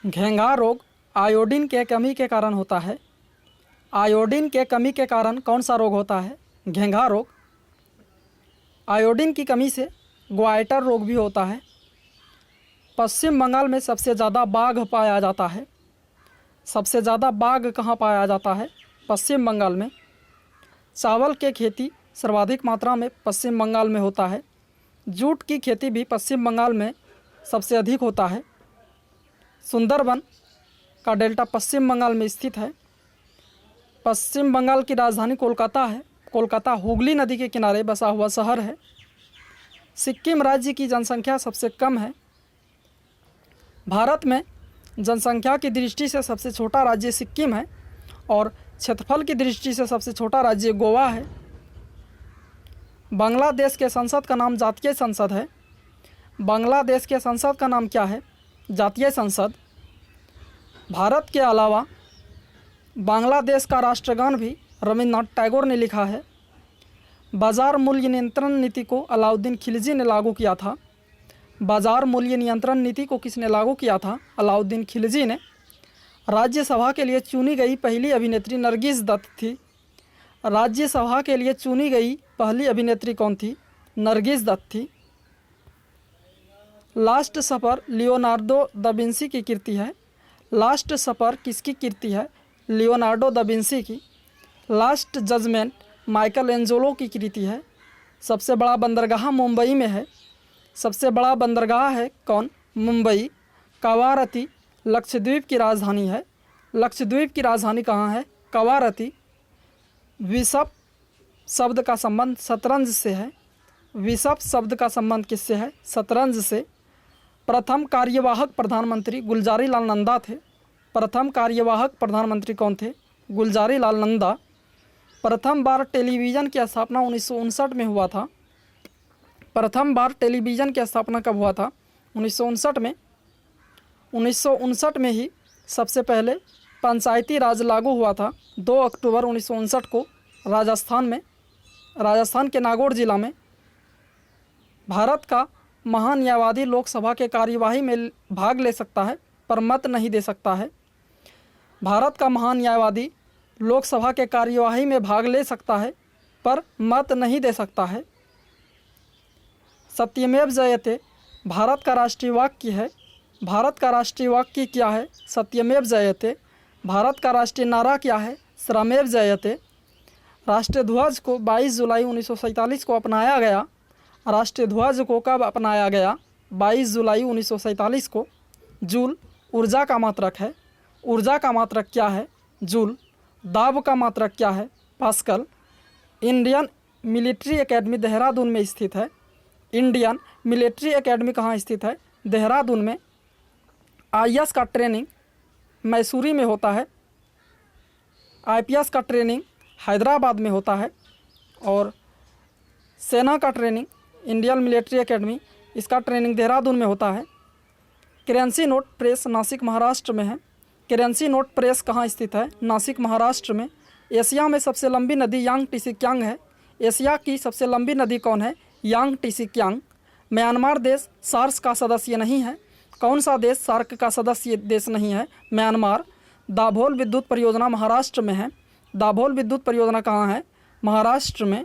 घेंघा रोग आयोडीन के कमी के कारण होता है। आयोडीन के कमी के कारण कौन सा रोग होता है? घेंघा रोग। आयोडीन की कमी से ग्वाइटर रोग भी होता है। पश्चिम बंगाल में सबसे ज़्यादा बाघ पाया जाता है। सबसे ज़्यादा बाघ कहाँ पाया जाता है? पश्चिम बंगाल में। चावल की खेती सर्वाधिक मात्रा में पश्चिम बंगाल में होता है। जूट की खेती भी पश्चिम बंगाल में सबसे अधिक होता है। सुंदरबन का डेल्टा पश्चिम बंगाल में स्थित है। पश्चिम बंगाल की राजधानी कोलकाता है। कोलकाता हुगली नदी के किनारे बसा हुआ शहर है। सिक्किम राज्य की जनसंख्या सबसे कम है। भारत में जनसंख्या की दृष्टि से सबसे छोटा राज्य सिक्किम है और क्षेत्रफल की दृष्टि से सबसे छोटा राज्य गोवा है। बांग्लादेश के संसद का नाम जातीय संसद है। बांग्लादेश के संसद का नाम क्या है? जातीय संसद। भारत के अलावा बांग्लादेश का राष्ट्रगान भी रविन्द्रनाथ टैगोर ने लिखा है। बाजार मूल्य नियंत्रण नीति को अलाउद्दीन खिलजी ने लागू किया था। बाजार मूल्य नियंत्रण नीति को किसने लागू किया था? अलाउद्दीन खिलजी ने। राज्यसभा के लिए चुनी गई पहली अभिनेत्री नरगिस दत्त थी। राज्यसभा के लिए चुनी गई पहली अभिनेत्री कौन थी? नरगिस दत्त थी। लास्ट सफर लियोनार्डो दा विंसी की कृति है। लास्ट सफर किसकी कृति है? लियोनार्डो दा विंसी की। लास्ट जजमेंट माइकल एंजेलो की कृति है। सबसे बड़ा बंदरगाह मुंबई में है। सबसे बड़ा बंदरगाह है कौन? मुंबई। कवारती लक्षद्वीप की राजधानी है। लक्षद्वीप की राजधानी कहाँ है? कवारती। विषप शब्द का संबंध शतरंज से है। विषप शब्द का संबंध किससे है? शतरंज से। प्रथम कार्यवाहक प्रधानमंत्री गुलजारी लाल नंदा थे। प्रथम कार्यवाहक प्रधानमंत्री कौन थे? गुलजारी लाल नंदा। प्रथम बार टेलीविज़न की स्थापना 1959 में हुआ था। प्रथम बार टेलीविज़न की स्थापना कब हुआ था? 1959 में। 1959 में ही सबसे पहले पंचायती राज लागू हुआ था। 2 अक्टूबर 1959 को राजस्थान में, राजस्थान के नागौर जिला में। भारत का महान्यायवादी लोकसभा के कार्यवाही में भाग ले सकता है पर मत नहीं दे सकता है। भारत का महान्यायवादी लोकसभा के कार्यवाही में भाग ले सकता है पर मत नहीं दे सकता है। सत्यमेव जयते भारत का राष्ट्रीय वाक्य है। भारत का राष्ट्रीय वाक्य क्या है? सत्यमेव जयते। भारत का राष्ट्रीय नारा क्या है? श्रमेव जयते। राष्ट्रीय ध्वज को 22 जुलाई 1947 को अपनाया गया। राष्ट्रीय ध्वज को कब अपनाया गया? 22 जुलाई 1947 को। जूल ऊर्जा का मात्रक है। ऊर्जा का मात्रक क्या है? जूल। दाब का मात्रक क्या है? Pascal. Indian military academy Dehradun में स्थित है। इंडियन मिलिट्री एकेडमी कहाँ स्थित है? देहरादून में। आईएएस का ट्रेनिंग मैसूरी में होता है। आईपीएस का ट्रेनिंग हैदराबाद में होता है। और सेना का ट्रेनिंग इंडियन मिलिट्री एकेडमी, इसका ट्रेनिंग देहरादून में होता है। Currency note press Nashik Maharashtra में है। करेंसी नोट प्रेस कहाँ स्थित है? नासिक महाराष्ट्र में। एशिया में सबसे लंबी नदी यांग टिसिक्यांग है। एशिया की सबसे लंबी नदी कौन है? यांग टिसिक्यांग। म्यांमार देश सार्क का सदस्य नहीं है। कौन सा देश सार्क का सदस्य देश नहीं है? म्यांमार। दाभोल विद्युत परियोजना महाराष्ट्र में है। दाभोल विद्युत परियोजना कहाँ है? महाराष्ट्र में।